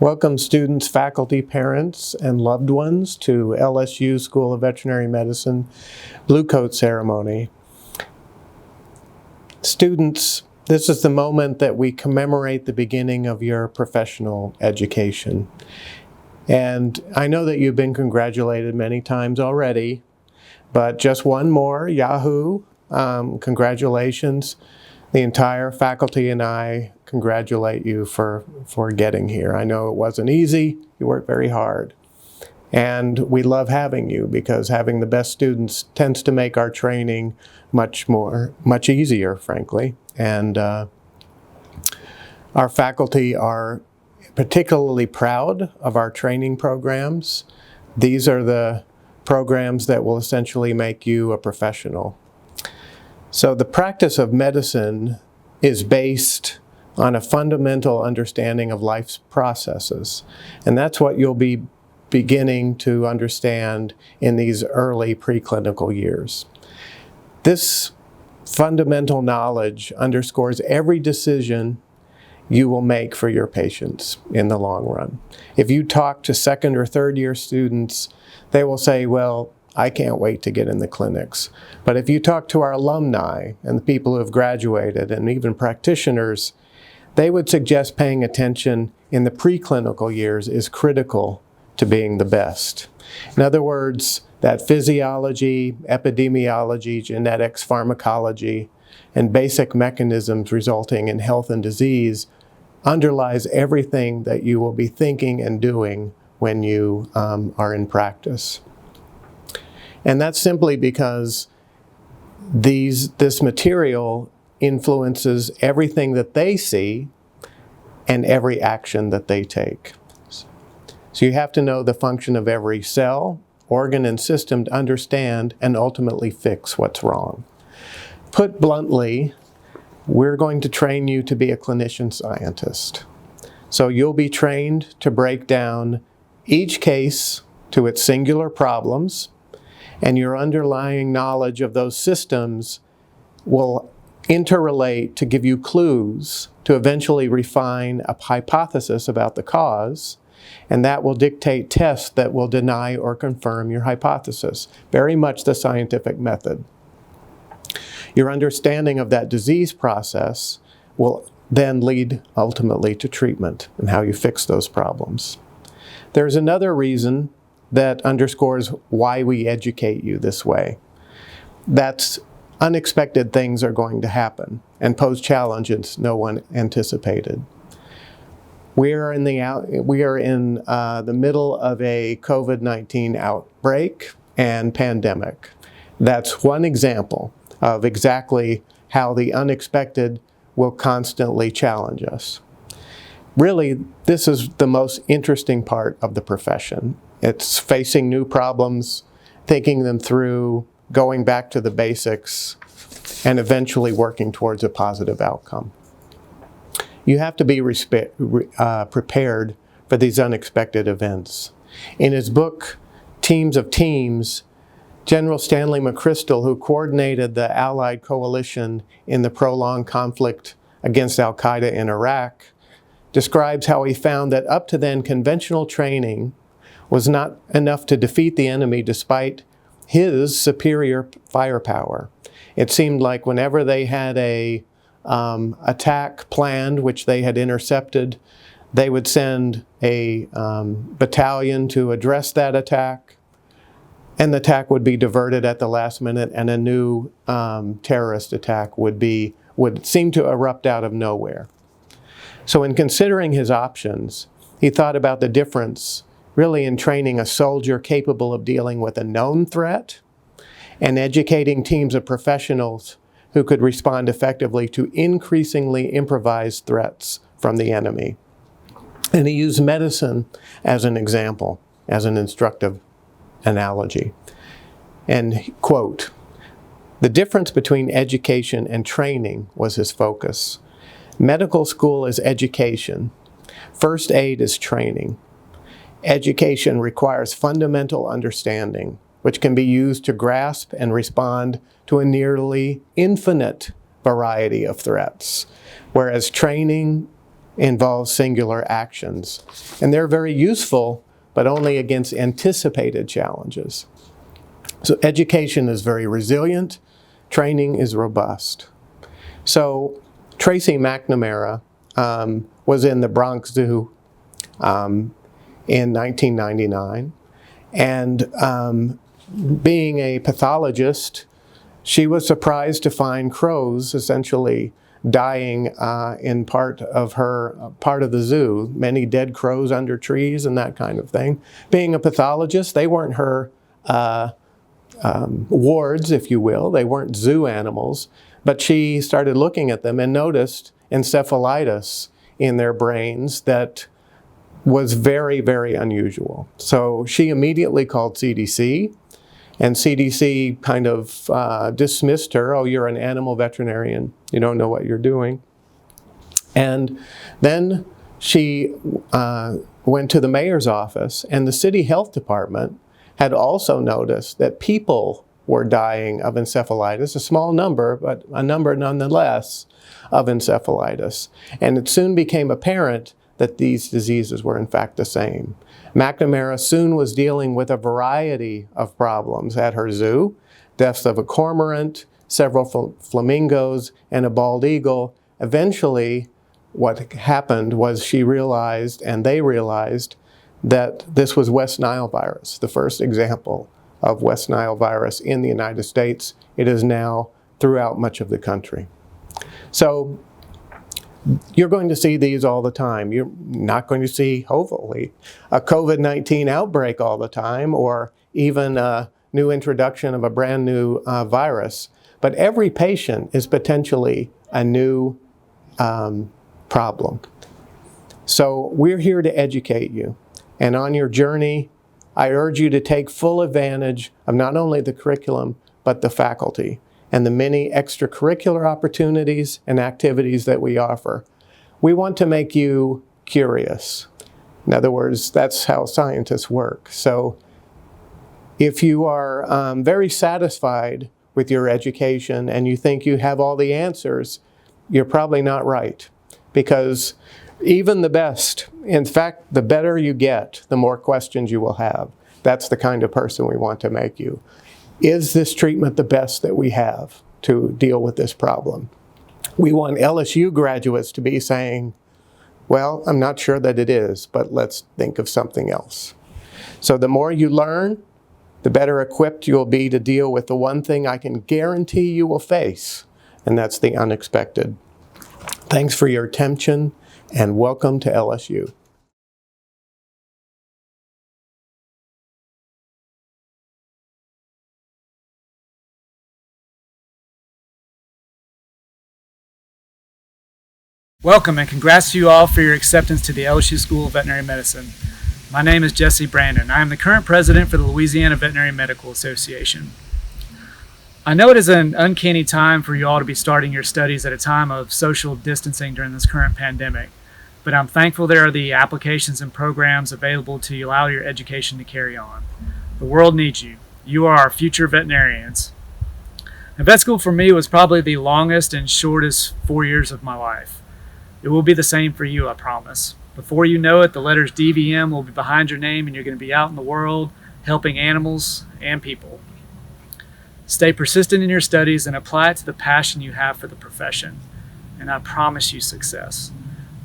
Welcome students, faculty, parents, and loved ones to LSU School of Veterinary Medicine Blue Coat Ceremony. Students, this is the moment that we commemorate the beginning of your professional education. And I know that you've been congratulated many times already, but just one more, Yahoo! Congratulations. The entire faculty and I congratulate you for getting here. I know it wasn't easy. You worked very hard. And we love having you because having the best students tends to make our training much easier, frankly. And our faculty are particularly proud of our training programs. These are the programs that will essentially make you a professional. So the practice of medicine is based on a fundamental understanding of life's processes. And that's what you'll be beginning to understand in these early preclinical years. This fundamental knowledge underscores every decision you will make for your patients in the long run. If you talk to second or third year students, they will say, well, I can't wait to get in the clinics. But if you talk to our alumni and the people who have graduated and even practitioners, they would suggest paying attention in the preclinical years is critical to being the best. In other words, that physiology, epidemiology, genetics, pharmacology, and basic mechanisms resulting in health and disease underlies everything that you will be thinking and doing when you are in practice. And that's simply because this material influences everything that they see and every action that they take. So you have to know the function of every cell, organ, and system to understand and ultimately fix what's wrong. Put bluntly, we're going to train you to be a clinician scientist. So you'll be trained to break down each case to its singular problems, and your underlying knowledge of those systems will interrelate to give you clues to eventually refine a hypothesis about the cause, and that will dictate tests that will deny or confirm your hypothesis. Very much the scientific method. Your understanding of that disease process will then lead ultimately to treatment and how you fix those problems. There's another reason that underscores why we educate you this way. That's unexpected things are going to happen and pose challenges no one anticipated. We are in the middle of a COVID-19 outbreak and pandemic. That's one example of exactly how the unexpected will constantly challenge us. Really, this is the most interesting part of the profession. It's facing new problems, thinking them through, going back to the basics, and eventually working towards a positive outcome. You have to be prepared for these unexpected events. In his book, Teams of Teams, General Stanley McChrystal, who coordinated the Allied coalition in the prolonged conflict against al-Qaeda in Iraq, describes how he found that up to then conventional training was not enough to defeat the enemy despite his superior firepower. It seemed like whenever they had a attack planned, which they had intercepted, they would send a battalion to address that attack, and the attack would be diverted at the last minute, and a new terrorist attack would seem to erupt out of nowhere. So in considering his options, he thought about the difference really in training a soldier capable of dealing with a known threat and educating teams of professionals who could respond effectively to increasingly improvised threats from the enemy. And he used medicine as an example, as an instructive analogy. And quote, "The difference between education and training was his focus. Medical school is education. First aid is training. Education requires fundamental understanding, which can be used to grasp and respond to a nearly infinite variety of threats, whereas training involve singular actions. And they're very useful, but only against anticipated challenges. So education is very resilient, training is robust. So Tracy McNamara was in the Bronx Zoo in 1999, and being a pathologist, she was surprised to find crows essentially dying in part of the zoo, many dead crows under trees and that kind of thing. Being a pathologist, they weren't her wards, if you will. They weren't zoo animals, but she started looking at them and noticed encephalitis in their brains that was very, very unusual. So she immediately called CDC, and CDC kind of dismissed her. Oh, you're an animal veterinarian. You don't know what you're doing. And then she went to the mayor's office, and the city health department had also noticed that people were dying of encephalitis, a small number, but a number nonetheless of encephalitis. And it soon became apparent that these diseases were in fact the same. McNamara soon was dealing with a variety of problems at her zoo: deaths of a cormorant, several flamingos, and a bald eagle. Eventually, what happened was she realized, and they realized, that this was West Nile virus, the first example of West Nile virus in the United States. It is now throughout much of the country. So you're going to see these all the time. You're not going to see, hopefully, a COVID-19 outbreak all the time, or even a new introduction of a brand new virus. But every patient is potentially a new problem. So we're here to educate you. And on your journey, I urge you to take full advantage of not only the curriculum, but the faculty and the many extracurricular opportunities and activities that we offer. We want to make you curious. In other words, that's how scientists work. So if you are very satisfied with your education and you think you have all the answers, you're probably not right. Because even the best, in fact, the better you get, the more questions you will have. That's the kind of person we want to make you. Is this treatment the best that we have to deal with this problem? We want LSU graduates to be saying, well, I'm not sure that it is, but let's think of something else. So the more you learn, the better equipped you'll be to deal with the one thing I can guarantee you will face, and that's the unexpected. Thanks for your attention, and welcome to LSU. Welcome and congrats to you all for your acceptance to the LSU School of Veterinary Medicine. My name is Jesse Brandon. I am the current president for the Louisiana Veterinary Medical Association. I know it is an uncanny time for you all to be starting your studies at a time of social distancing during this current pandemic, but I'm thankful there are the applications and programs available to allow your education to carry on. The world needs you. You are our future veterinarians. And vet school for me was probably the longest and shortest 4 years of my life. It will be the same for you, I promise. Before you know it, the letters DVM will be behind your name and you're going to be out in the world helping animals and people. Stay persistent in your studies and apply it to the passion you have for the profession, and I promise you success.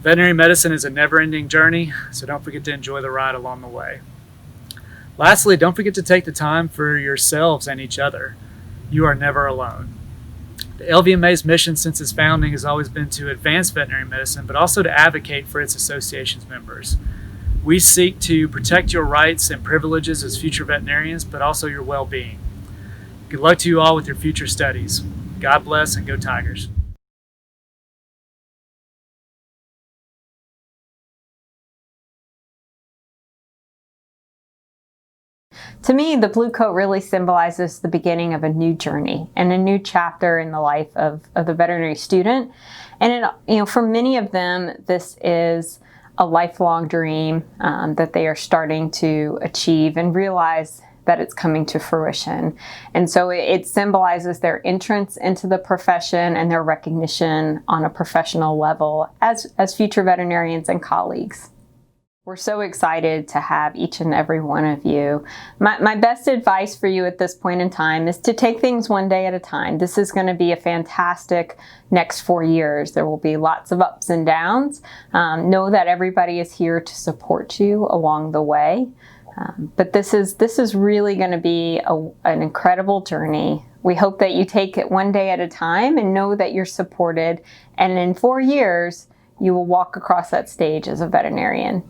Veterinary medicine is a never-ending journey, so don't forget to enjoy the ride along the way. Lastly, don't forget to take the time for yourselves and each other. You are never alone. The LVMA's mission since its founding has always been to advance veterinary medicine, but also to advocate for its association's members. We seek to protect your rights and privileges as future veterinarians, but also your well-being. Good luck to you all with your future studies. God bless and go Tigers. To me, the blue coat really symbolizes the beginning of a new journey and a new chapter in the life of the veterinary student. And for many of them, this is a lifelong dream that they are starting to achieve and realize that it's coming to fruition. And so it symbolizes their entrance into the profession and their recognition on a professional level as future veterinarians and colleagues. We're so excited to have each and every one of you. My best advice for you at this point in time is to take things one day at a time. This is going to be a fantastic next 4 years. There will be lots of ups and downs. Know that everybody is here to support you along the way. But this is really going to be an incredible journey. We hope that you take it one day at a time and know that you're supported. And in 4 years, you will walk across that stage as a veterinarian.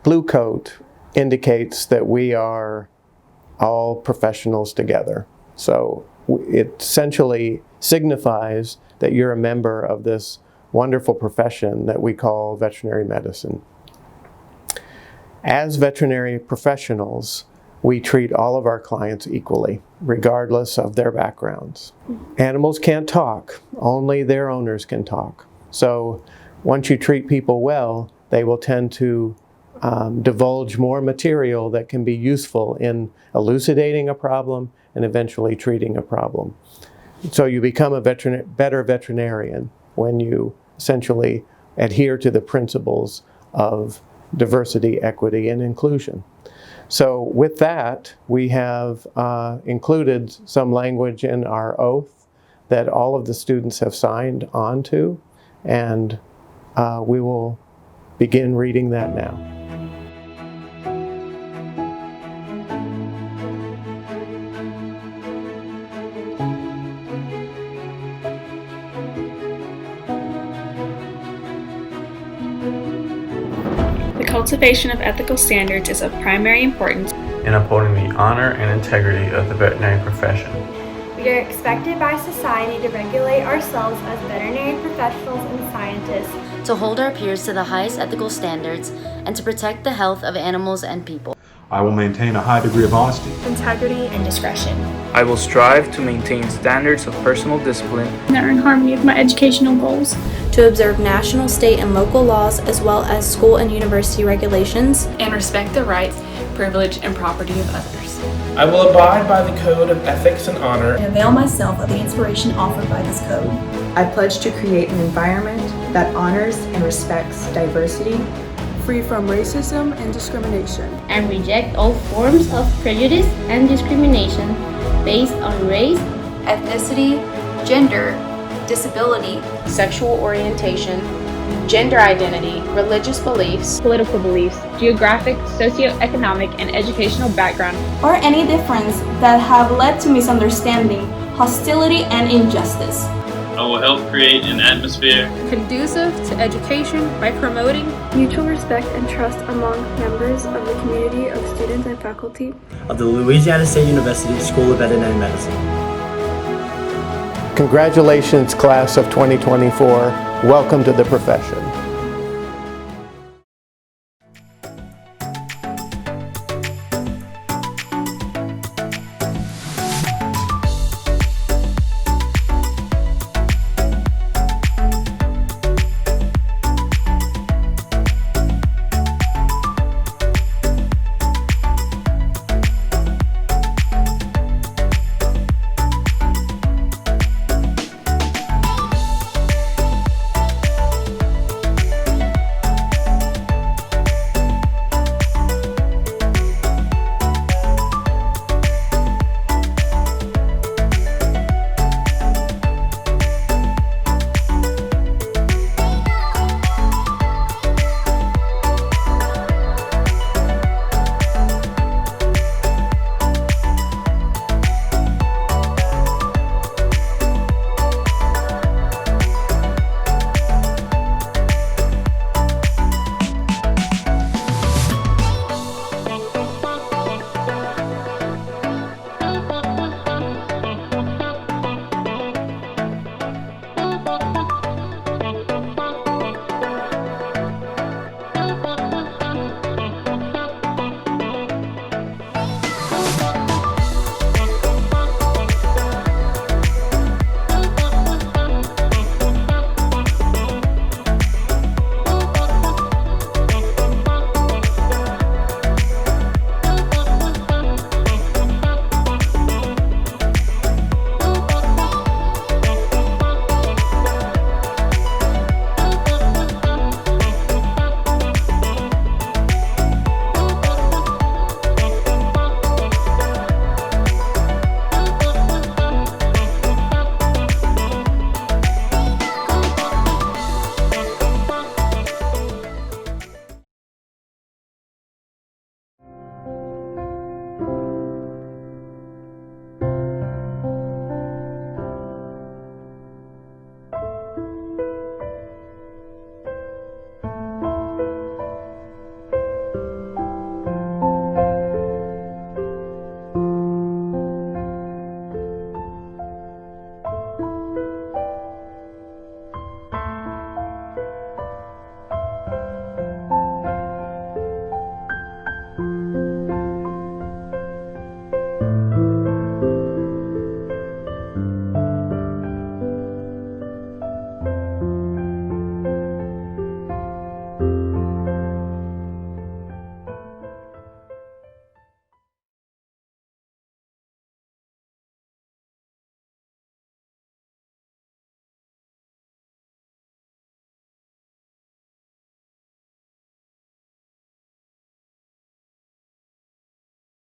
blue coat indicates that we are all professionals together. So it essentially signifies that you're a member of this wonderful profession that we call veterinary medicine. As veterinary professionals, we treat all of our clients equally, regardless of their backgrounds. Animals can't talk, only their owners can talk. So once you treat people well, they will tend to divulge more material that can be useful in elucidating a problem and eventually treating a problem. So you become a better veterinarian when you essentially adhere to the principles of diversity, equity, and inclusion. So with that, we have included some language in our oath that all of the students have signed on to, and we will begin reading that now. The cultivation of ethical standards is of primary importance in upholding the honor and integrity of the veterinary profession. We are expected by society to regulate ourselves as veterinary professionals and scientists, to hold our peers to the highest ethical standards, and to protect the health of animals and people. I will maintain a high degree of honesty, integrity, and discretion. I will strive to maintain standards of personal discipline that are in harmony with my educational goals, to observe national, state, and local laws as well as school and university regulations, and respect the rights, privilege, and property of others. I will abide by the code of ethics and honor and avail myself of the inspiration offered by this code. I pledge to create an environment that honors and respects diversity, free from racism and discrimination, and reject all forms of prejudice and discrimination based on race, ethnicity, gender, disability, sexual orientation, gender identity, religious beliefs, political beliefs, geographic, socioeconomic, and educational background, or any difference that have led to misunderstanding, hostility, and injustice. I will help create an atmosphere conducive to education by promoting mutual respect and trust among members of the community of students and faculty of the Louisiana State University School of Veterinary Medicine. Congratulations, class of 2024. Welcome to the profession.